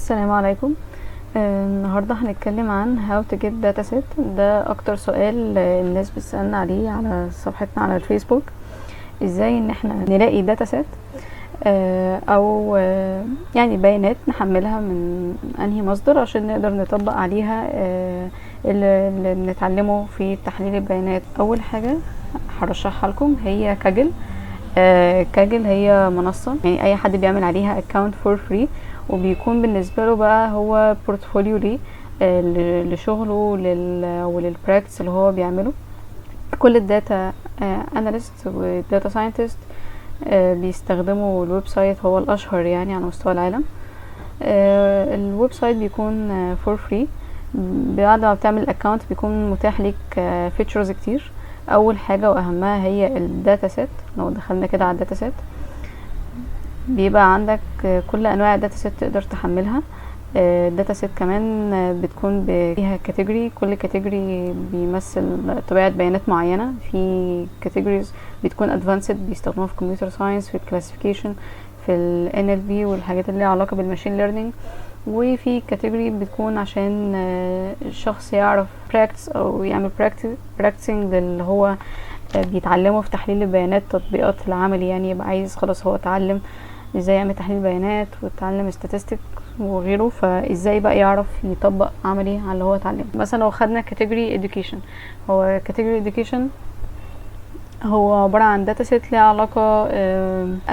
السلام عليكم. النهاردة هنتكلم عن how to get dataset. ده اكتر سؤال الناس بتسألنا عليه على صفحتنا على الفيسبوك. ازاي ان احنا نلاقي dataset او يعني بيانات نحملها من انهي مصدر عشان نقدر نطبق عليها اللي بنتعلمه في تحليل البيانات. اول حاجة هرشحها لكم هي كاجل. كاجل هي منصة يعني اي حد بيعمل عليها account for free، وبيكون بالنسبة له بقى هو بورتفوليو ليه لشغله وللبراكتس اللي هو بيعمله. كل الداتا اناليست والداتا ساينتست بيستخدموا الويب سايت، هو الاشهر يعني على مستوى العالم. الويب سايت بيكون فور فري. بعد ما بتعمل اكونت بيكون متاح ليك فيتشرز كتير. اول حاجه واهمها هي الداتا سيت. لو دخلنا كده على الداتا سيت بيبقى عندك كل انواع الداتا سيت تقدر تحملها. الداتا سيت كمان بتكون فيها كاتيجوري، كل كاتيجوري بيمثل طبيعه بيانات معينه. في كاتيجوريز بتكون ادفانسد بيستخدموها في كمبيوتر ساينس، في الكلاسيفيكيشن، في ال NLP والحاجات اللي ليها علاقه بالماشين ليرنينج. وفي كاتيجوري بتكون عشان الشخص يعرف براكتس او يعمل براكتسنج اللي هو بيتعلمه في تحليل البيانات، تطبيقات العملي، يعني يبقى عايز خلاص هو اتعلم ازاي يعمل تحليل بيانات واتعلم statistics وغيره، فازاي بقى يعرف يطبق عملي على اللي هو اتعلمه. مثلا لو خدنا category education، هو category education هو عبارة عن داتا سيت ليها علاقة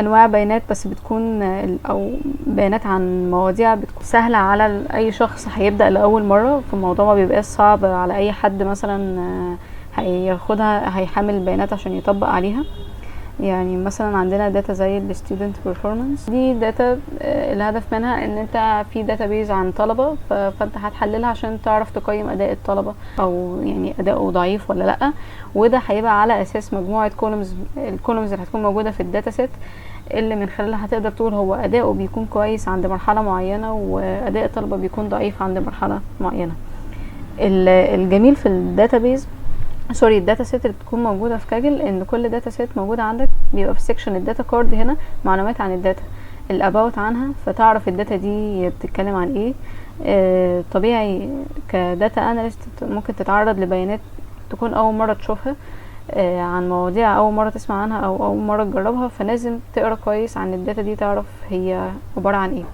انواع بيانات، بس بتكون او بيانات عن مواضيع بتكون سهلة على اي شخص هيبدأ لأول مرة، فالموضوع ما بيبقاش صعب على اي حد مثلا هياخدها هيحمل البيانات عشان يطبق عليها. يعني مثلا عندنا داتا زي ال student performance، دي داتا الهدف منها ان انت في داتابيز عن طلبة، فانت هتحللها عشان تعرف تقيم اداء الطلبة او يعني اداؤه ضعيف ولا لا. وده هيبقى على اساس مجموعة الكولومز اللي هتكون موجودة في الداتا سيت، اللي من خلالها هتقدر تقول هو اداؤه بيكون كويس عند مرحلة معينة واداء الطلبة بيكون ضعيف عند مرحلة معينة. الجميل في الداتابيز الداتا سيت اللي بتكون موجوده في كاجل ان كل داتا سيت موجوده عندك بيبقى في سيكشن الداتا كارد هنا معلومات عن الداتا، الاباوت عنها، فتعرف الداتا دي بتتكلم عن ايه. طبيعي كداتا اناليست ممكن تتعرض لبيانات تكون اول مره تشوفها عن مواضيع اول مره تسمع عنها او اول مره تجربها، فلازم تقرا كويس عن الداتا دي تعرف هي عباره عن ايه.